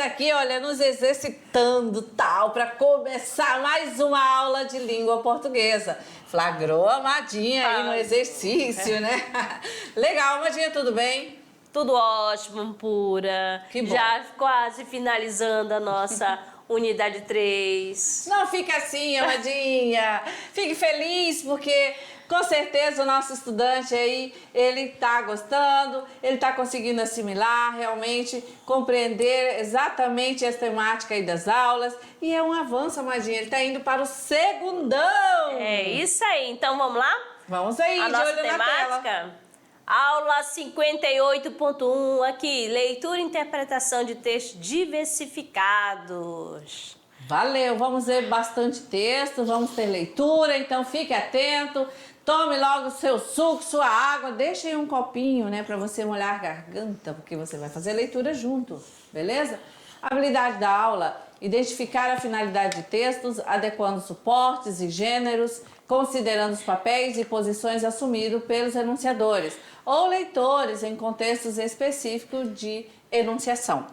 aqui, olha, nos exercitando, tal, para começar mais uma aula de língua portuguesa. Flagrou a Amadinha aí no exercício, né? Legal, Amadinha, tudo bem? Tudo ótimo, pura. Que bom. Já quase finalizando a nossa unidade 3. Não fique assim, Amadinha. Fique feliz, porque com certeza o nosso estudante aí, ele tá gostando, ele tá conseguindo assimilar, realmente compreender exatamente essa temática aí das aulas. E é um avanço, Amadinha, ele tá indo para o segundão. É isso aí. Então, vamos lá? Vamos aí, A de nossa olho na tela. temática? Aula 58.1 aqui, leitura e interpretação de textos diversificados. Valeu, vamos ver bastante texto, vamos ter leitura, então fique atento, tome logo seu suco, sua água, deixe aí um copinho, né, para você molhar a garganta, porque você vai fazer leitura junto, beleza? Habilidade da aula: identificar a finalidade de textos, adequando suportes e gêneros, considerando os papéis e posições assumidos pelos enunciadores ou leitores em contextos específicos de enunciação.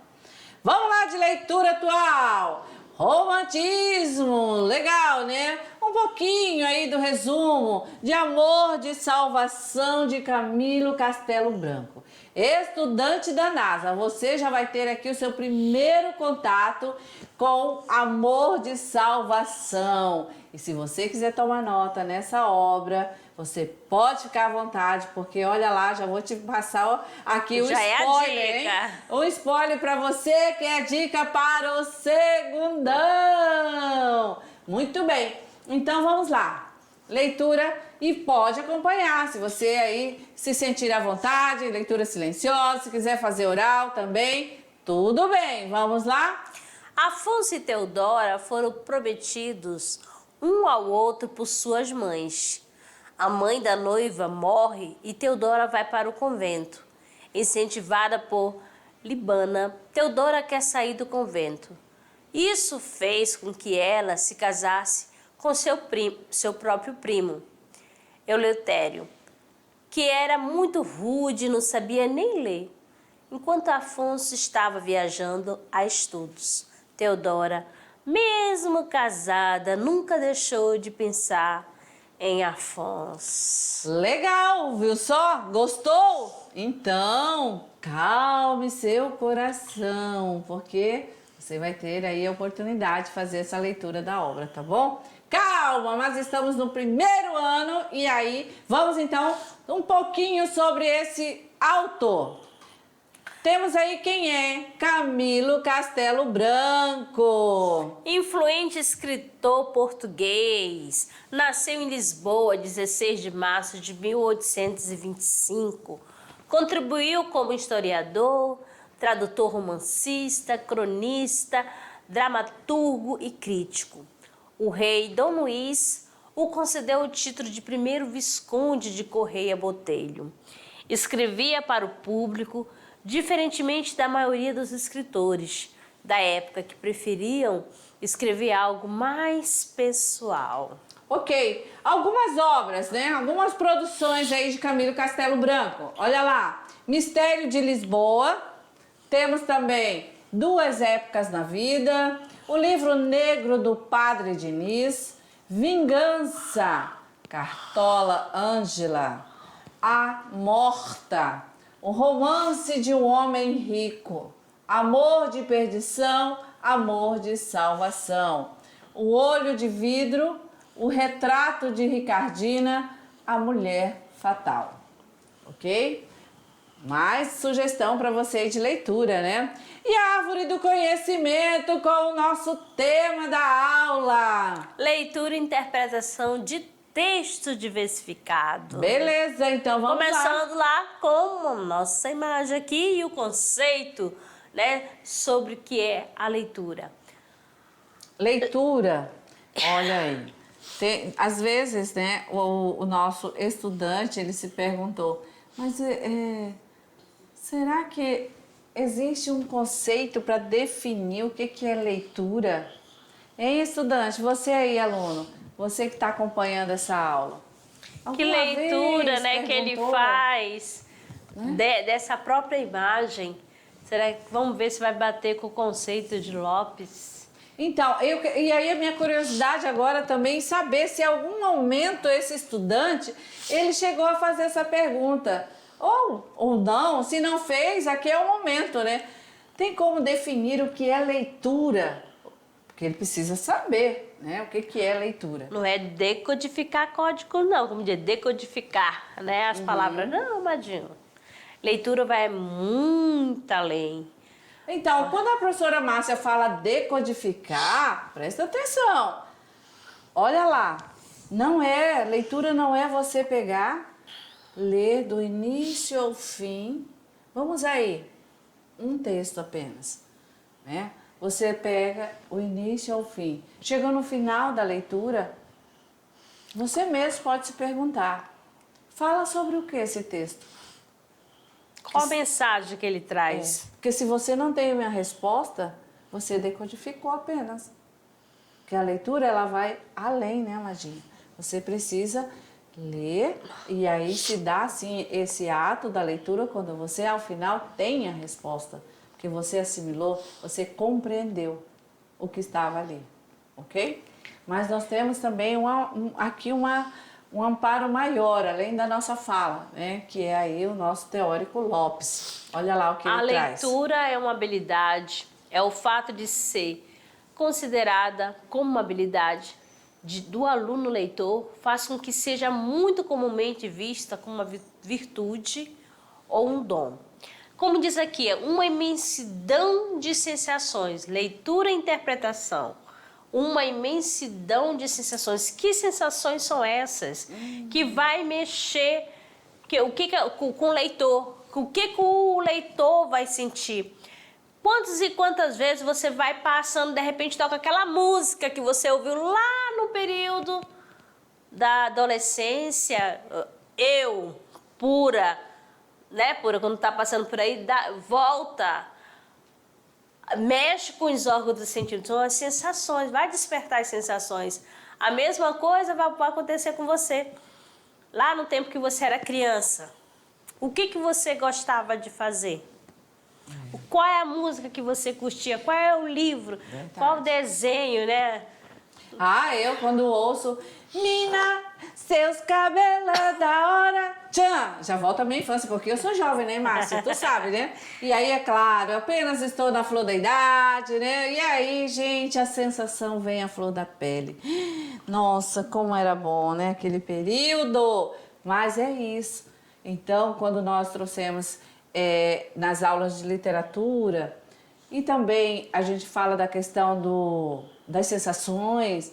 Vamos lá de leitura atual. Romantismo, legal, né? Um pouquinho aí do resumo de Amor de Salvação de Camilo Castelo Branco. Estudante da NASA, você já vai ter aqui o seu primeiro contato com Amor de Salvação. E se você quiser tomar nota nessa obra, você pode ficar à vontade, porque olha lá, já vou te passar aqui o spoiler, hein? Um spoiler para você, que é a dica para o segundão. Muito bem, então vamos lá. Leitura e pode acompanhar, se você aí se sentir à vontade, leitura silenciosa, se quiser fazer oral também, tudo bem. Vamos lá? Afonso e Teodora foram prometidos um ao outro por suas mães. A mãe da noiva morre e Teodora vai para o convento. Incentivada por Libana, Teodora quer sair do convento. Isso fez com que ela se casasse com seu próprio primo, Eleutério, que era muito rude e não sabia nem ler. Enquanto Afonso estava viajando a estudos, Teodora, mesmo casada, nunca deixou de pensar em Afonso. Legal, viu só? Gostou? Então, calme seu coração, porque você vai ter aí a oportunidade de fazer essa leitura da obra, tá bom? Calma, mas estamos no primeiro ano e aí vamos então um pouquinho sobre esse autor. Temos aí quem é Camilo Castelo Branco. Influente escritor português, nasceu em Lisboa, 16 de março de 1825. Contribuiu como historiador, tradutor romancista, cronista, dramaturgo e crítico. O rei Dom Luís o concedeu o título de primeiro visconde de Correia Botelho. Escrevia para o público, diferentemente da maioria dos escritores da época, que preferiam escrever algo mais pessoal. Ok, algumas obras, né? Algumas produções aí de Camilo Castelo Branco. Olha lá, Mistério de Lisboa, temos também Duas Épocas na Vida, o livro negro do Padre Diniz, Vingança, Cartola Ângela, A Morta, O Romance de um Homem Rico, Amor de Perdição, Amor de Salvação, O Olho de Vidro, O Retrato de Ricardina, A Mulher Fatal. Ok? Mais sugestão para você de leitura, né? E a Árvore do Conhecimento com o nosso tema da aula. Leitura e interpretação de texto diversificado. Beleza, então vamos Começando lá com a nossa imagem aqui e o conceito, né, sobre o que é a leitura. Leitura, olha aí. Às vezes, né, o nosso estudante, ele se perguntou, mas será que existe um conceito para definir o que é leitura? Hein, estudante, você aí, aluno, você que está acompanhando essa aula. Que leitura, né, que ele faz dessa própria imagem. Será que vamos ver se vai bater com o conceito de Lopes? Então, e aí a minha curiosidade agora também é saber se em algum momento esse estudante, ele chegou a fazer essa pergunta. Ou não, se não fez, aqui é o momento, né? Tem como definir o que é leitura? Porque ele precisa saber, né? O que é leitura. Não é decodificar código, não. Como dizer, decodificar, né? As palavras. Não, Amadinho. Leitura vai muito além. Então, quando a professora Márcia fala decodificar, presta atenção. Olha lá, leitura não é você pegar, ler do início ao fim. Vamos aí, um texto apenas, né? Você pega o início ao fim. Chegou no final da leitura, você mesmo pode se perguntar, fala sobre o que esse texto? Qual a mensagem que ele traz? Porque se você não tem a minha resposta, você decodificou apenas. Porque a leitura, ela vai além, né, Amadinha? Você precisa ler e aí se dá, assim, esse ato da leitura quando você, ao final, tem a resposta. Porque você assimilou, você compreendeu o que estava ali, ok? Mas nós temos também aqui um amparo maior, além da nossa fala, né? Que é aí o nosso teórico Lopes. Olha lá o que ele traz. A leitura é uma habilidade, é o fato de ser considerada como uma habilidade do aluno leitor, faz com que seja muito comumente vista como uma virtude ou um dom. Como diz aqui, é uma imensidão de sensações, leitura e interpretação. Uma imensidão de sensações. Que sensações são essas? Que vai mexer com o leitor. O que o leitor vai sentir? Quantas e quantas vezes você vai passando, de repente toca aquela música que você ouviu lá no período da adolescência, pura, né? Pura, quando tá passando por aí, volta, mexe com os órgãos do sentido, são as sensações, vai despertar as sensações. A mesma coisa vai acontecer com você. Lá no tempo que você era criança, o que você gostava de fazer? Qual é a música que você curtia? Qual é o livro? Verdade. Qual o desenho, né? Eu quando ouço Mina, seus cabelos da hora, tchan, já volta à minha infância, porque eu sou jovem, né, Márcia? Tu sabe, né? E aí, é claro, eu apenas estou na flor da idade, né? E aí, gente, a sensação vem à flor da pele. Nossa, como era bom, né? Aquele período. Mas é isso. Então, quando nós trouxemos nas aulas de literatura, e também a gente fala da questão das sensações,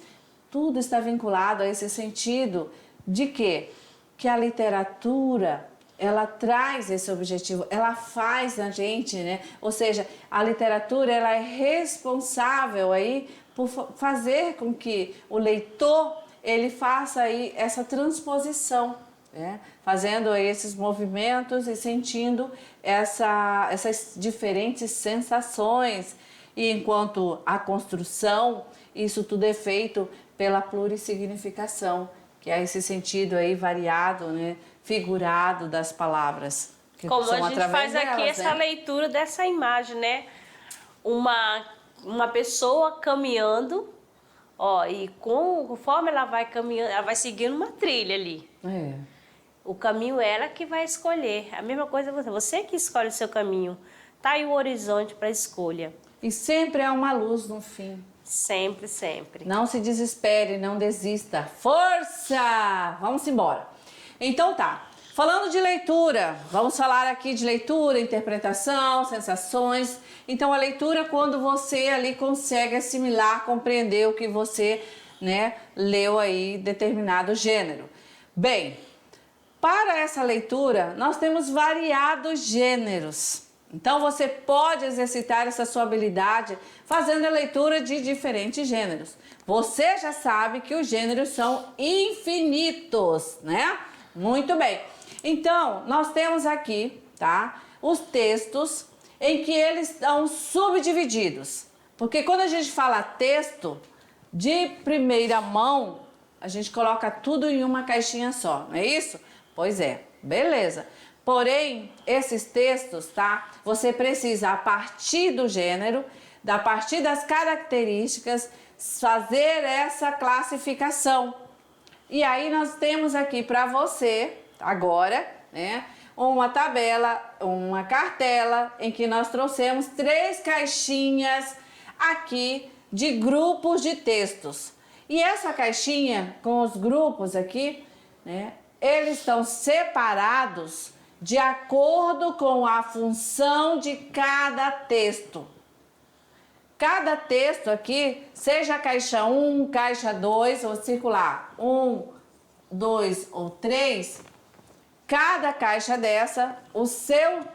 tudo está vinculado a esse sentido de quê? Que a literatura, ela traz esse objetivo, ela faz na gente, né? Ou seja, a literatura, ela é responsável aí por fazer com que o leitor, ele faça aí essa transposição, né? Fazendo aí esses movimentos e sentindo essas diferentes sensações. E enquanto a construção, isso tudo é feito pela plurissignificação, que é esse sentido aí variado, né, figurado das palavras. Que como são a gente faz aqui delas, essa né? leitura dessa imagem, né? Uma pessoa caminhando, e conforme ela vai caminhando, ela vai seguindo uma trilha ali. O caminho é ela que vai escolher. A mesma coisa você que escolhe o seu caminho. Tá aí o horizonte para escolha. E sempre há uma luz no fim. Sempre, sempre. Não se desespere, não desista. Força! Vamos embora. Então tá, falando de leitura, vamos falar aqui de leitura, interpretação, sensações. Então a leitura é quando você ali consegue assimilar, compreender o que você, né, leu aí, determinado gênero. Bem, para essa leitura, nós temos variados gêneros. Então, você pode exercitar essa sua habilidade fazendo a leitura de diferentes gêneros. Você já sabe que os gêneros são infinitos, né? Muito bem. Então, nós temos aqui, tá, os textos em que eles estão subdivididos. Porque quando a gente fala texto, de primeira mão, a gente coloca tudo em uma caixinha só, não é isso? Pois é, beleza. Porém, esses textos, tá? Você precisa, a partir do gênero, a partir das características, fazer essa classificação. E aí nós temos aqui para você, agora, né, uma tabela, uma cartela, em que nós trouxemos 3 caixinhas aqui de grupos de textos. E essa caixinha com os grupos aqui, né, eles estão separados de acordo com a função de cada texto. Cada texto aqui, seja caixa 1, caixa 2 ou circular 1, 2 ou 3, cada caixa dessa, os seus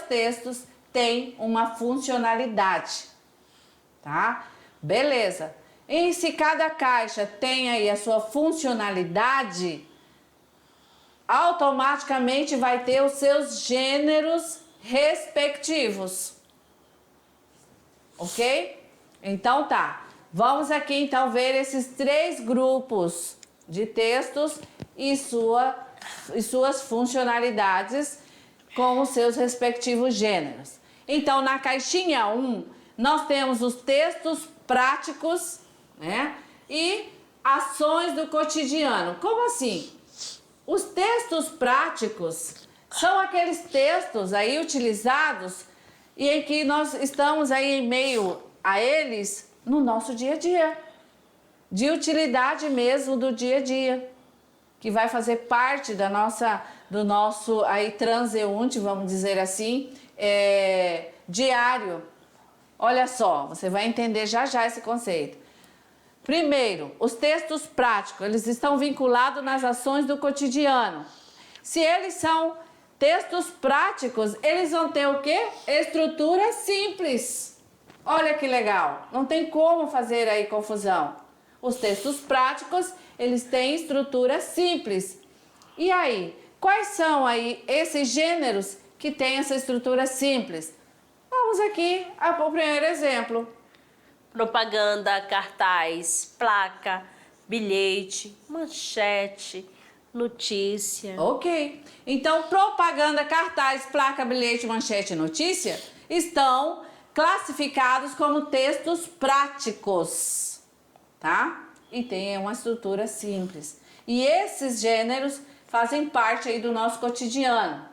textos têm uma funcionalidade, tá? Beleza. E se cada caixa tem aí a sua funcionalidade, automaticamente vai ter os seus gêneros respectivos. Ok? Então tá. Vamos aqui então ver esses 3 grupos de textos e suas funcionalidades com os seus respectivos gêneros. Então, na caixinha 1, nós temos os textos práticos, né? E ações do cotidiano. Como assim? Os textos práticos são aqueles textos aí utilizados e em que nós estamos aí em meio a eles no nosso dia a dia, de utilidade mesmo do dia a dia, que vai fazer parte do nosso aí transeunte, vamos dizer assim, diário. Olha só, você vai entender já já esse conceito. Primeiro, os textos práticos, eles estão vinculados nas ações do cotidiano. Se eles são textos práticos, eles vão ter o quê? Estrutura simples. Olha que legal, não tem como fazer aí confusão. Os textos práticos, eles têm estrutura simples. E aí, quais são aí esses gêneros que têm essa estrutura simples? Vamos aqui ao primeiro exemplo. Propaganda, cartaz, placa, bilhete, manchete, notícia. Ok. Então, propaganda, cartaz, placa, bilhete, manchete e notícia estão classificados como textos práticos, tá? E tem uma estrutura simples. E esses gêneros fazem parte aí do nosso cotidiano,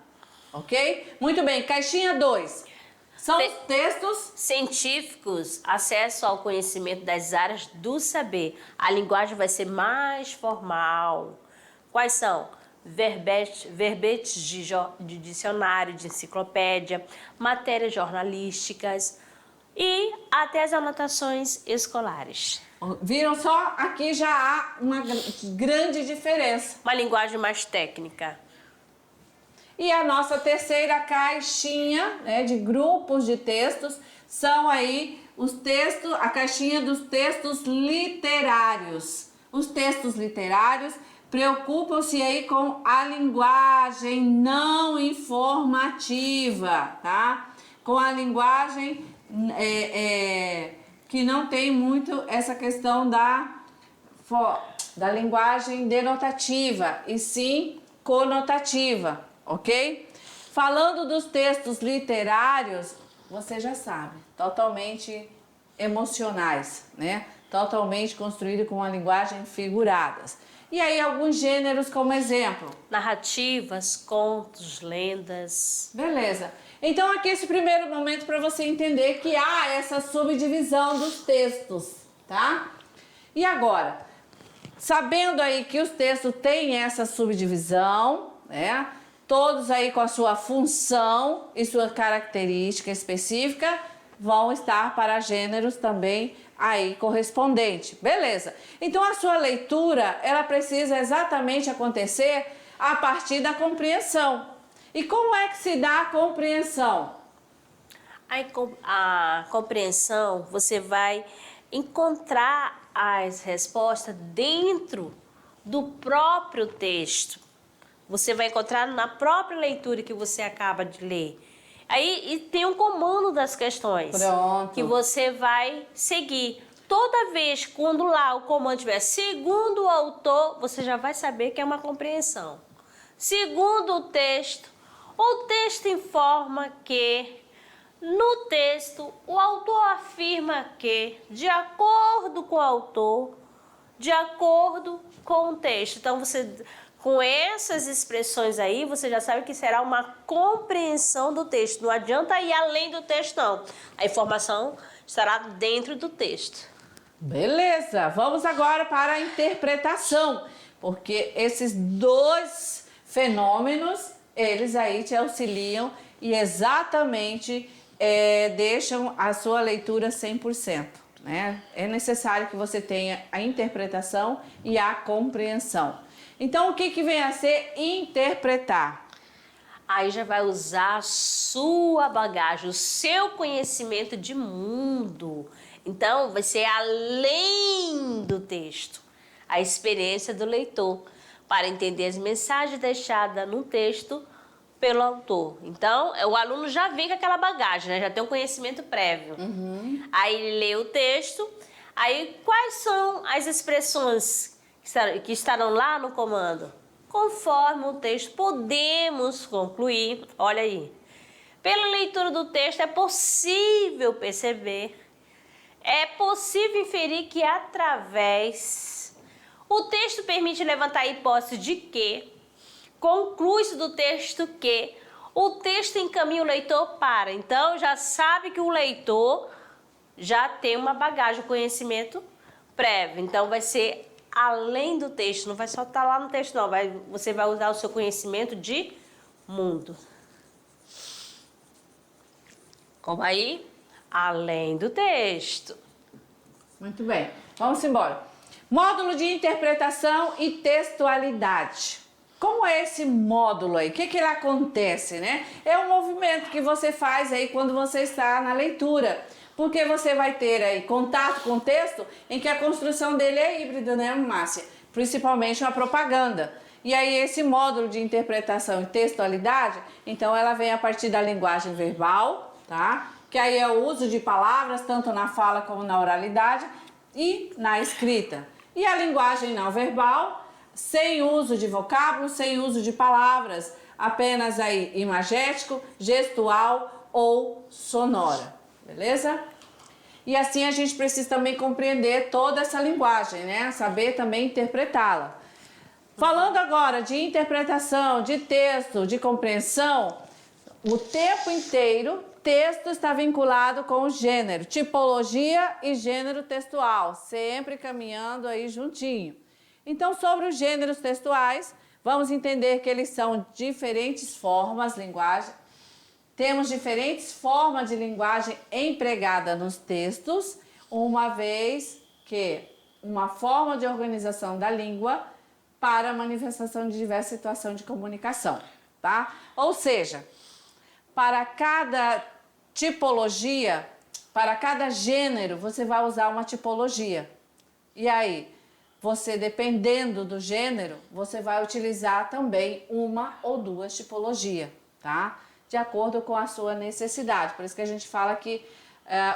ok? Muito bem, caixinha 2. São os textos científicos, acesso ao conhecimento das áreas do saber. A linguagem vai ser mais formal. Quais são? Verbetes de dicionário, de enciclopédia, matérias jornalísticas e até as anotações escolares. Viram só? Aqui já há uma grande diferença. Uma linguagem mais técnica. E a nossa terceira caixinha, né, de grupos de textos são aí os textos, a caixinha dos textos literários. Os textos literários preocupam-se aí com a linguagem não informativa, tá? Com a linguagem que não tem muito essa questão da linguagem denotativa, e sim conotativa, ok? Falando dos textos literários, você já sabe, totalmente emocionais, né? Totalmente construído com uma linguagem figuradas. E aí alguns gêneros como exemplo. Narrativas, contos, lendas. Beleza. Então aqui esse primeiro momento para você entender que há essa subdivisão dos textos, tá? E agora, sabendo aí que os textos têm essa subdivisão, né? Todos aí com a sua função e sua característica específica, vão estar para gêneros também aí correspondente. Beleza. Então a sua leitura, ela precisa exatamente acontecer a partir da compreensão. E como é que se dá a compreensão? A compreensão, você vai encontrar as respostas dentro do próprio texto. Você vai encontrar na própria leitura que você acaba de ler. Aí e tem um comando das questões. Pronto. Que você vai seguir. Toda vez quando lá o comando estiver segundo o autor, você já vai saber que é uma compreensão. Segundo o texto informa que, no texto, o autor afirma que, de acordo com o autor, de acordo com o texto. Então, com essas expressões aí, você já sabe que será uma compreensão do texto. Não adianta ir além do texto, não. A informação estará dentro do texto. Beleza, vamos agora para a interpretação, porque esses dois fenômenos, eles aí te auxiliam e exatamente deixam a sua leitura 100%, né? É necessário que você tenha a interpretação e a compreensão. Então, o que vem a ser interpretar? Aí já vai usar a sua bagagem, o seu conhecimento de mundo. Então, vai ser além do texto, a experiência do leitor, para entender as mensagens deixadas no texto pelo autor. Então, o aluno já vem com aquela bagagem, né? Já tem um conhecimento prévio. Aí ele lê o texto, aí quais são as expressões que estarão lá no comando? Conforme o texto, podemos concluir, olha aí, pela leitura do texto é possível perceber, é possível inferir que através, o texto permite levantar a hipótese de que, conclui-se do texto que, o texto encaminha o leitor para, então já sabe que o leitor já tem uma bagagem, conhecimento prévio, então vai ser além do texto, não vai só estar lá no texto não, você vai usar o seu conhecimento de mundo. Como aí? Além do texto. Muito bem, vamos embora. Módulo de interpretação e textualidade. Como é esse módulo aí? O que ele acontece, né? É um movimento que você faz aí quando você está na leitura. Porque você vai ter aí contato com o texto em que a construção dele é híbrida, né, Márcia? Principalmente uma propaganda. E aí esse módulo de interpretação e textualidade, então ela vem a partir da linguagem verbal, tá? Que aí é o uso de palavras, tanto na fala como na oralidade e na escrita. E a linguagem não verbal, sem uso de vocábulos, sem uso de palavras, apenas aí imagético, gestual ou sonora. Beleza? E assim a gente precisa também compreender toda essa linguagem, né? Saber também interpretá-la. Falando agora de interpretação, de texto, de compreensão, o tempo inteiro texto está vinculado com o gênero, tipologia e gênero textual, sempre caminhando aí juntinho. Então, sobre os gêneros textuais, vamos entender que eles são diferentes formas, linguagem. Temos diferentes formas de linguagem empregada nos textos, uma vez que uma forma de organização da língua para a manifestação de diversas situações de comunicação, tá? Ou seja, para cada tipologia, para cada gênero, você vai usar uma tipologia. E aí, você, dependendo do gênero, você vai utilizar também uma ou duas tipologias, tá? De acordo com a sua necessidade. Por isso que a gente fala que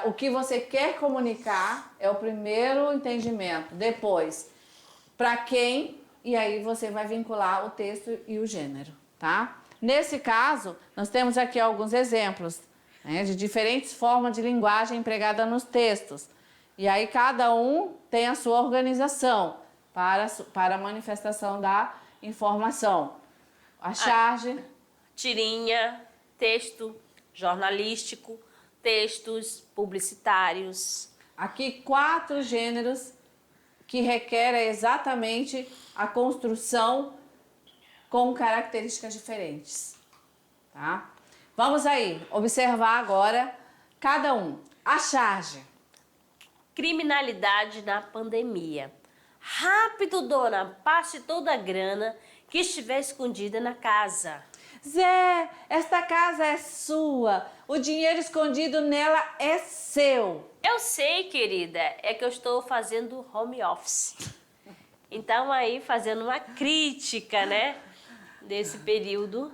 o que você quer comunicar é o primeiro entendimento. Depois, para quem, e aí você vai vincular o texto e o gênero, tá? Nesse caso, nós temos aqui alguns exemplos, né, de diferentes formas de linguagem empregada nos textos. E aí cada um tem a sua organização para a manifestação da informação. A charge... Tirinha, texto jornalístico, textos publicitários. Aqui 4 gêneros que requerem exatamente a construção com características diferentes, tá? Vamos aí observar agora cada um. A charge. Criminalidade na pandemia. Rápido, dona, passe toda a grana que estiver escondida na casa. Zé, esta casa é sua, o dinheiro escondido nela é seu. Eu sei, querida, é que eu estou fazendo home office. Então aí fazendo uma crítica, né, desse período.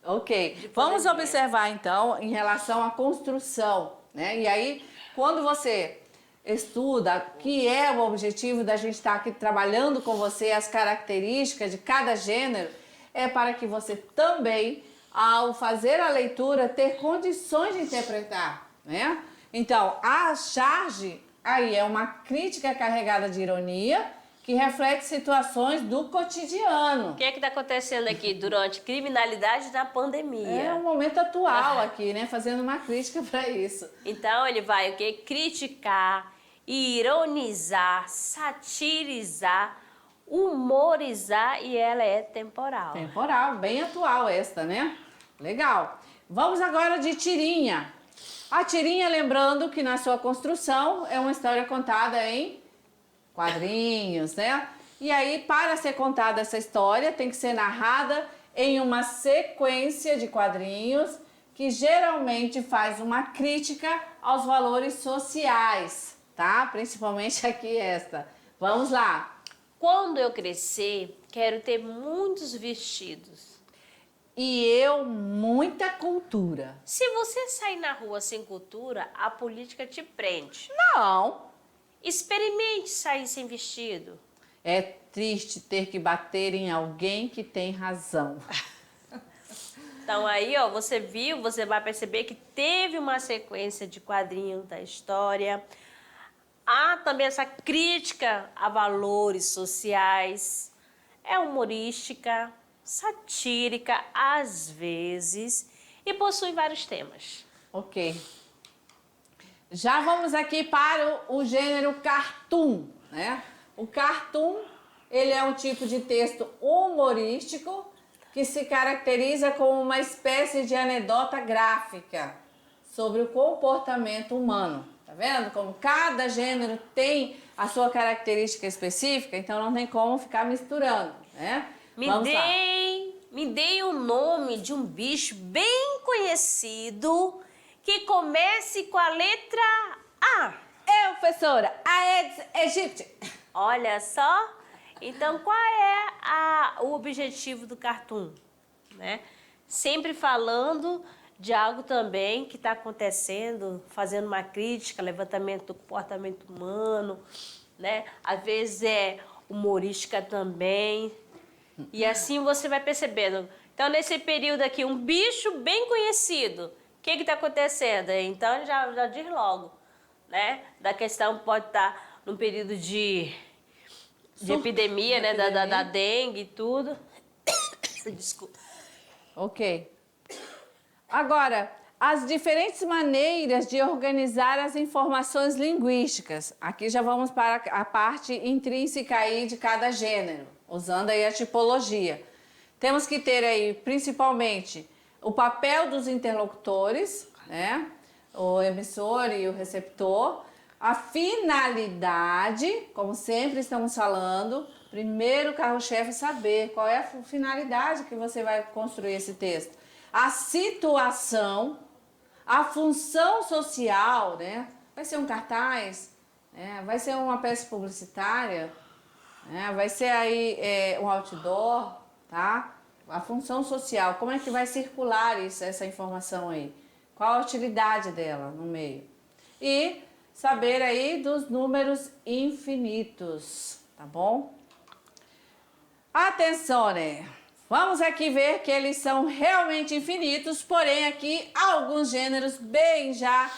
Ok, vamos observar então em relação à construção, né? E aí, quando você estuda, que é o objetivo da gente estar aqui trabalhando com você, as características de cada gênero, é para que você também, ao fazer a leitura, ter condições de interpretar, né? Então, a charge aí é uma crítica carregada de ironia que reflete situações do cotidiano. O que é que está acontecendo aqui durante criminalidade na pandemia? É um momento atual aqui, né? Fazendo uma crítica para isso. Então ele vai o quê? Criticar, ironizar, satirizar, humorizar e ela é temporal. Temporal, bem atual esta, né? Legal. Vamos agora de tirinha. A tirinha, lembrando que na sua construção é uma história contada em quadrinhos, né? E aí, para ser contada essa história, tem que ser narrada em uma sequência de quadrinhos que geralmente faz uma crítica aos valores sociais, tá? Principalmente aqui esta. Vamos lá. Quando eu crescer, quero ter muitos vestidos. E eu, muita cultura. Se você sair na rua sem cultura, a política te prende. Não. Experimente sair sem vestido. É triste ter que bater em alguém que tem razão. Então aí, ó, você viu, você vai perceber que teve uma sequência de quadrinhos da história. Há também essa crítica a valores sociais. É humorística, satírica, às vezes, e possui vários temas. Ok. Já vamos aqui para o gênero cartoon, né? O cartoon, ele é um tipo de texto humorístico que se caracteriza como uma espécie de anedota gráfica sobre o comportamento humano. Tá vendo? Como cada gênero tem a sua característica específica, então não tem como ficar misturando, né? Me dei o nome de um bicho bem conhecido que comece com a letra A. Professora, Aedes aegypti. Olha só. Então, qual é o objetivo do cartoon? Né? Sempre falando de algo também que está acontecendo, fazendo uma crítica, levantamento do comportamento humano, né? Às vezes é humorística também. E assim você vai percebendo. Então, nesse período aqui, um bicho bem conhecido, o que está acontecendo? Então, já diz logo, né? Da questão pode estar num período de epidemia, né? Da dengue e tudo. Desculpa. Ok. Agora, as diferentes maneiras de organizar as informações linguísticas. Aqui já vamos para a parte intrínseca aí de cada gênero, usando aí a tipologia. Temos que ter aí, principalmente, o papel dos interlocutores, né? O emissor e o receptor. A finalidade, como sempre estamos falando, primeiro o carro-chefe é saber qual é a finalidade que você vai construir esse texto. A situação, a função social, né? Vai ser um cartaz, né? Vai ser uma peça publicitária, né? Vai ser aí um outdoor, tá? A função social, como é que vai circular essa informação aí? Qual a utilidade dela no meio? E saber aí dos números infinitos, tá bom? Atenção, né? Vamos aqui ver que eles são realmente infinitos, porém aqui alguns gêneros bem já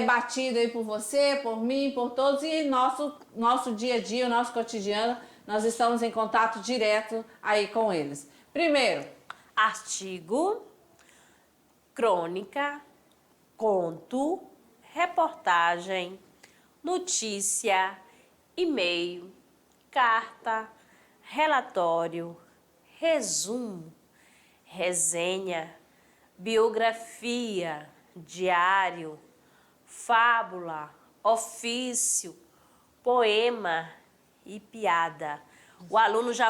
batido aí por você, por mim, por todos, e nosso dia a dia, o nosso cotidiano, nós estamos em contato direto aí com eles. Primeiro, artigo, crônica, conto, reportagem, notícia, e-mail, carta, relatório, resumo, resenha, biografia, diário, fábula, ofício, poema e piada. O aluno já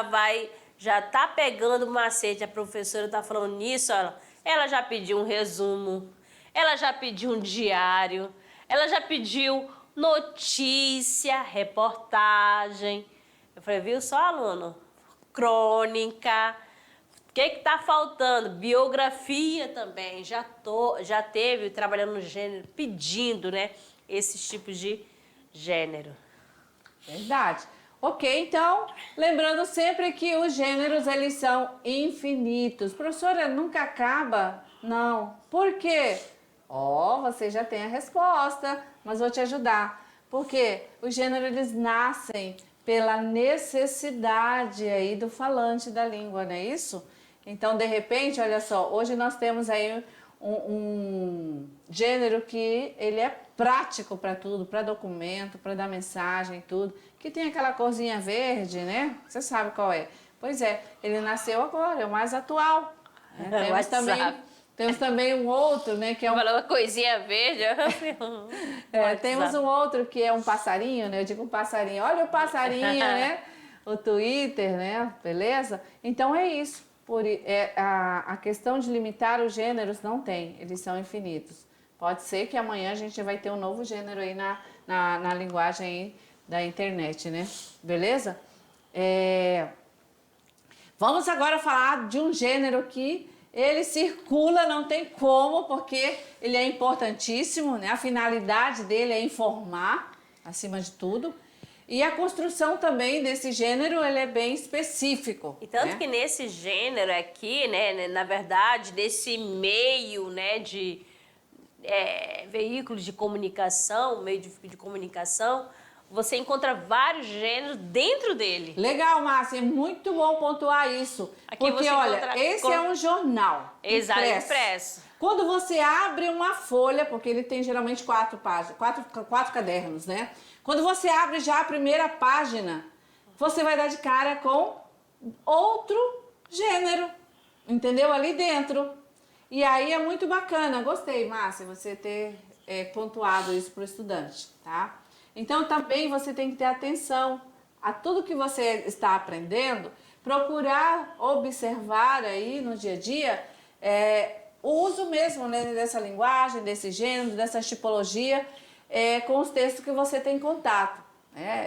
está pegando o macete, a professora está falando nisso, ela já pediu um resumo, ela já pediu um diário, ela já pediu notícia, reportagem. Eu falei, viu só, aluno? Crônica. O que está faltando? Biografia também. Já teve trabalhando no gênero, pedindo, né, esses tipos de gênero. Verdade. Ok, então, lembrando sempre que os gêneros, eles são infinitos. Professora, nunca acaba? Não. Por quê? Você já tem a resposta, mas vou te ajudar. Porque os gêneros, eles nascem pela necessidade aí do falante da língua, não é isso? Então, de repente, olha só, hoje nós temos aí um gênero que ele é prático para tudo, para documento, para dar mensagem, tudo, que tem aquela corzinha verde, né? Você sabe qual é. Pois é, ele nasceu agora, é o mais atual. Né? Temos também um outro, né? Que é Falou uma coisinha verde. Temos um outro que é um passarinho, né? Eu digo um passarinho, olha o passarinho, né? O Twitter, né? Beleza? Então é isso. A questão de limitar os gêneros não tem, eles são infinitos. Pode ser que amanhã a gente vai ter um novo gênero aí na linguagem aí da internet, né? Beleza? Vamos agora falar de um gênero que ele circula, não tem como, porque ele é importantíssimo, né? A finalidade dele é informar, acima de tudo. E a construção também desse gênero, ele é bem específico. E tanto que nesse gênero aqui, né, na verdade, nesse meio, né, de veículos de comunicação, meio de comunicação, você encontra vários gêneros dentro dele. Legal, Márcia, é muito bom pontuar isso. Aqui porque, olha, esse é um jornal. Exato, impresso. Quando você abre uma folha, porque ele tem geralmente 4 páginas, quatro cadernos, né? Quando você abre já a primeira página, você vai dar de cara com outro gênero, entendeu? Ali dentro. E aí é muito bacana. Gostei, Márcia, você ter pontuado isso para o estudante, tá? Então também você tem que ter atenção a tudo que você está aprendendo, procurar observar aí no dia a dia o uso mesmo, né, dessa linguagem, desse gênero, dessa tipologia com os textos que você tem contato.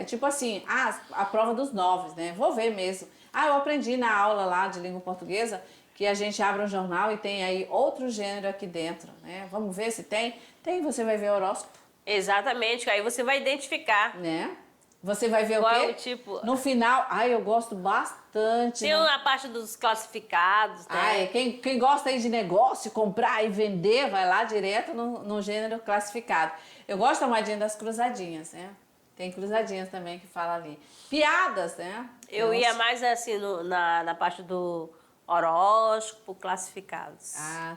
Tipo assim, a prova dos 9, né? Vou ver mesmo. Eu aprendi na aula lá de língua portuguesa que a gente abre um jornal e tem aí outro gênero aqui dentro, né? Vamos ver se tem. Tem, você vai ver horóscopo. Exatamente, aí você vai identificar. Né? Você vai ver qual o quê? É o tipo... No final, eu gosto bastante. Tem a parte dos classificados, né? Quem gosta aí de negócio, comprar e vender, vai lá direto no gênero classificado. Eu gosto mais das cruzadinhas, né? Tem cruzadinhas também que fala ali. Piadas, né? Eu ia mais assim na parte do horóscopo, classificados.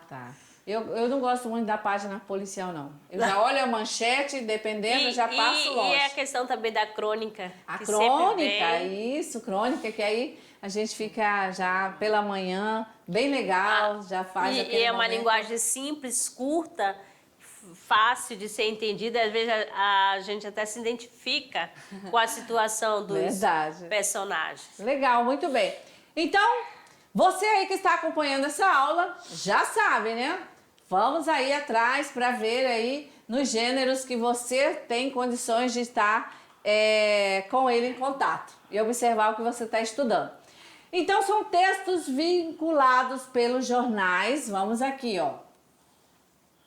Tá. Eu não gosto muito da página policial, não. Eu já olho a manchete, dependendo, já passo longe. E a questão também da crônica. A crônica, isso, crônica, que aí a gente fica já pela manhã, bem legal, já faz aquele E é uma momento. linguagem simples, curta, fácil de ser entendida. Às vezes a gente até se identifica com a situação dos personagens. Legal, muito bem. Então, você aí que está acompanhando essa aula, já sabe, né? Vamos aí atrás para ver aí nos gêneros que você tem condições de estar com ele em contato e observar o que você está estudando. Então, são textos vinculados pelos jornais, vamos aqui, ó.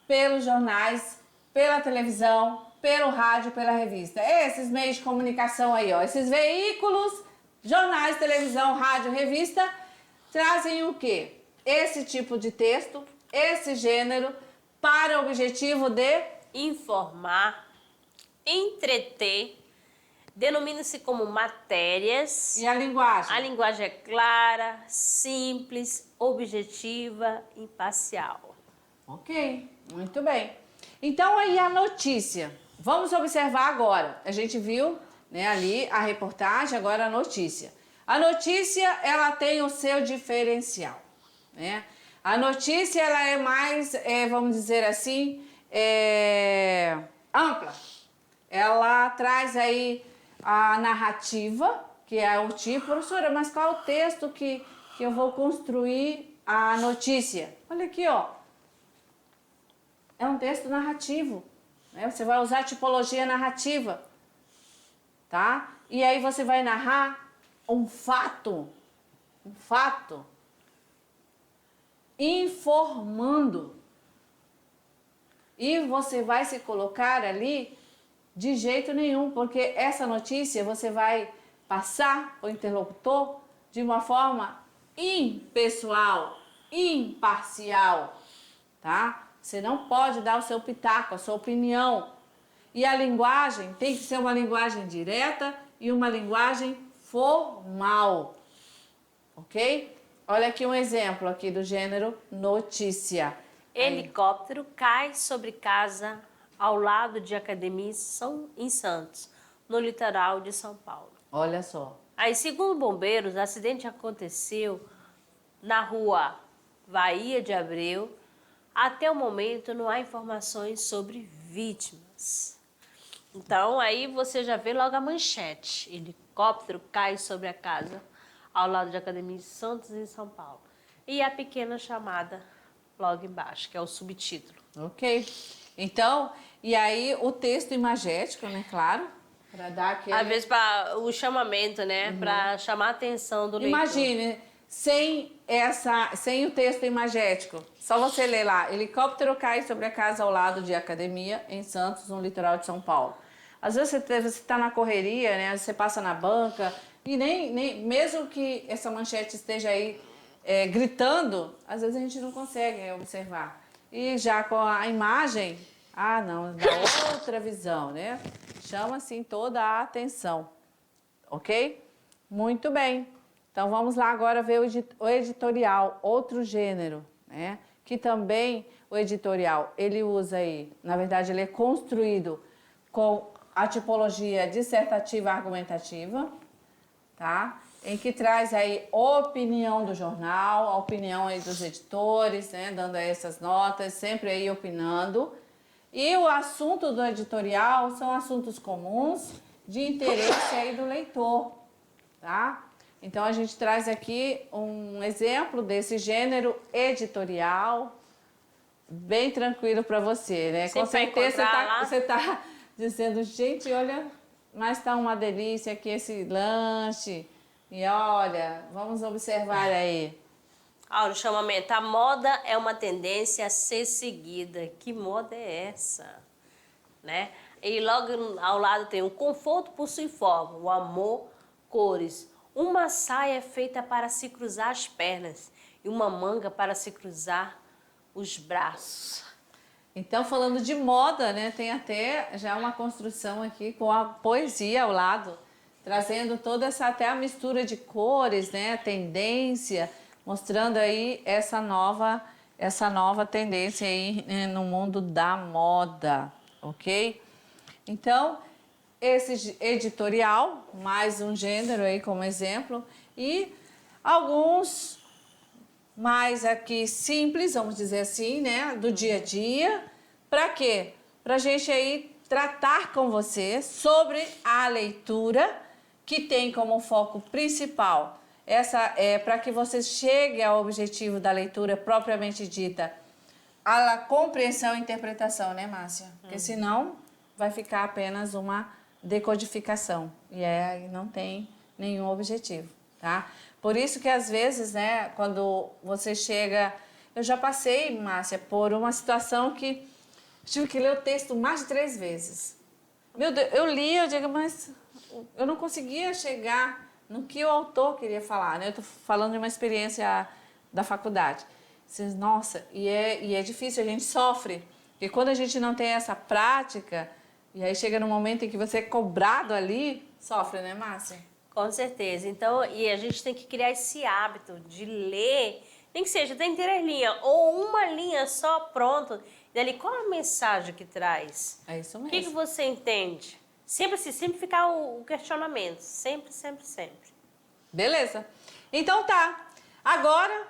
Pelos jornais, pela televisão, pelo rádio, pela revista. Esses meios de comunicação aí, ó, esses veículos, jornais, televisão, rádio, revista, trazem o quê? Esse tipo de texto, esse gênero, para o objetivo de informar, entreter, denomina-se como matérias. E a linguagem? A linguagem é clara, simples, objetiva, imparcial. Ok, muito bem. Então aí a notícia. Vamos observar agora. A gente viu, né, ali a reportagem, agora a notícia. A notícia, ela tem o seu diferencial, né? A notícia, ela é mais, vamos dizer assim, ampla. Ela traz aí a narrativa, que é o tipo, professora, mas qual é o texto que eu vou construir a notícia? Olha aqui, ó. É um texto narrativo, né? Você vai usar a tipologia narrativa, tá? E aí você vai narrar um fato, informando. E você vai se colocar ali de jeito nenhum, porque essa notícia você vai passar para o interlocutor de uma forma impessoal, imparcial, tá? Você não pode dar o seu pitaco, a sua opinião. E a linguagem tem que ser uma linguagem direta e uma linguagem formal, ok? Olha aqui um exemplo aqui do gênero notícia. Helicóptero cai sobre casa ao lado de academia em Santos, no litoral de São Paulo. Olha só. Aí, segundo bombeiros, o acidente aconteceu na rua Bahia de Abreu. Até o momento não há informações sobre vítimas. Então, aí você já vê logo a manchete. Helicóptero cai sobre a casa ao lado de academia de Santos, em São Paulo. E a pequena chamada logo embaixo, que é o subtítulo. Ok. Então, e aí o texto imagético, né? Claro, para dar aquele... Às vezes para o chamamento, né? Para chamar a atenção do leitor. Imagine, sem o texto imagético, só você ler lá, helicóptero cai sobre a casa ao lado de academia em Santos, no litoral de São Paulo. Às vezes você está na correria, né? Você passa na banca e nem mesmo que essa manchete esteja aí gritando, às vezes a gente não consegue observar. E já com a imagem, não, dá outra visão, né? Chama assim toda a atenção, ok? Muito bem. Então vamos lá agora ver o editorial, outro gênero, né? Que também o editorial, ele usa aí, na verdade ele é construído com a tipologia dissertativa argumentativa, tá? Em que traz aí opinião do jornal, a opinião aí dos editores, né? Dando aí essas notas, sempre aí opinando. E o assunto do editorial são assuntos comuns de interesse aí do leitor, tá? Então a gente traz aqui um exemplo desse gênero editorial, bem tranquilo para você, né? Você com certeza você lá. tá dizendo, gente, olha, mas tá uma delícia aqui esse lanche. E olha, vamos observar aí. O chamamento. A moda é uma tendência a ser seguida. Que moda é essa? Né? E logo ao lado tem o conforto possui forma, o amor, cores. Uma saia feita para se cruzar as pernas e uma manga para se cruzar os braços. Então, falando de moda, né, tem até já uma construção aqui com a poesia ao lado, trazendo toda essa até a mistura de cores, né, tendência, mostrando aí essa nova tendência aí, né, no mundo da moda, ok? Então, esse editorial, mais um gênero aí como exemplo, e alguns mais aqui simples, vamos dizer assim, né, do dia a dia. Para quê? Para a gente aí tratar com você sobre a leitura, que tem como foco principal para que você chegue ao objetivo da leitura propriamente dita, a compreensão e interpretação, né, Márcia? Porque senão vai ficar apenas uma decodificação e aí não tem nenhum objetivo, tá? Por isso que às vezes, né, quando você chega... Eu já passei, Márcia, por uma situação que tive que ler o texto mais de 3 vezes. Meu Deus, eu li, eu digo, mas eu não conseguia chegar no que o autor queria falar, né? Eu estou falando de uma experiência da faculdade. Nossa, e é difícil, a gente sofre. Porque quando a gente não tem essa prática, e aí chega no momento em que você é cobrado ali, sofre, né, Márcia? Com certeza. Então, e a gente tem que criar esse hábito de ler, nem que seja da inteira linha, ou uma linha só, pronto. E ali, qual a mensagem que traz? É isso mesmo. O que você entende? Sempre ficar o questionamento. Sempre, sempre, sempre. Beleza. Então tá. Agora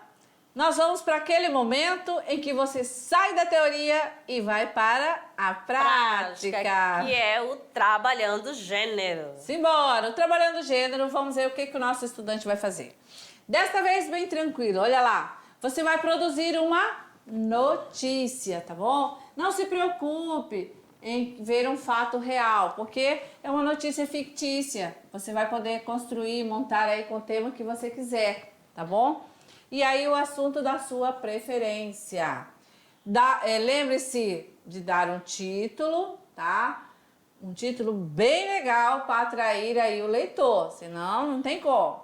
nós vamos para aquele momento em que você sai da teoria e vai para a prática. Que é o trabalhando gênero. Simbora, o trabalhando gênero, vamos ver o que o nosso estudante vai fazer. Desta vez bem tranquilo, olha lá. Você vai produzir uma notícia, tá bom? Não se preocupe em ver um fato real, porque é uma notícia fictícia. Você vai poder construir, montar aí com o tema que você quiser, tá bom? E aí o assunto da sua preferência. Lembre-se de dar um título, tá? um título bem legal para atrair aí o leitor, senão não tem como.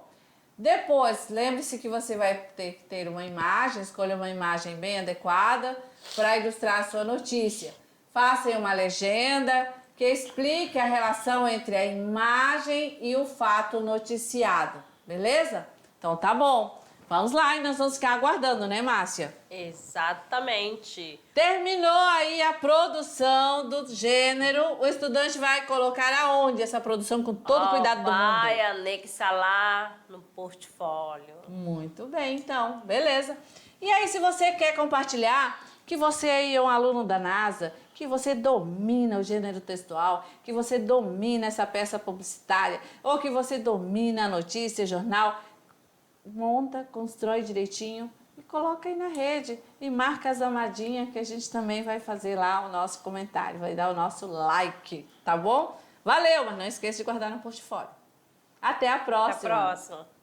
Depois, lembre-se que você vai ter que ter uma imagem, escolha uma imagem bem adequada para ilustrar a sua notícia. Faça aí uma legenda que explique a relação entre a imagem e o fato noticiado, beleza? Então tá bom. Vamos lá e nós vamos ficar aguardando, né, Márcia? Exatamente. Terminou aí a produção do gênero. O estudante vai colocar aonde essa produção com todo o cuidado do mundo? Vai anexar lá no portfólio. Muito bem, então, beleza. E aí, se você quer compartilhar que você aí é um aluno da NASA, que você domina o gênero textual, que você domina essa peça publicitária, ou que você domina a notícia, jornal, monta, constrói direitinho e coloca aí na rede e marca as amadinhas que a gente também vai fazer lá o nosso comentário, vai dar o nosso like, tá bom? Valeu, mas não esqueça de guardar no portfólio. Até a próxima. Até a próxima.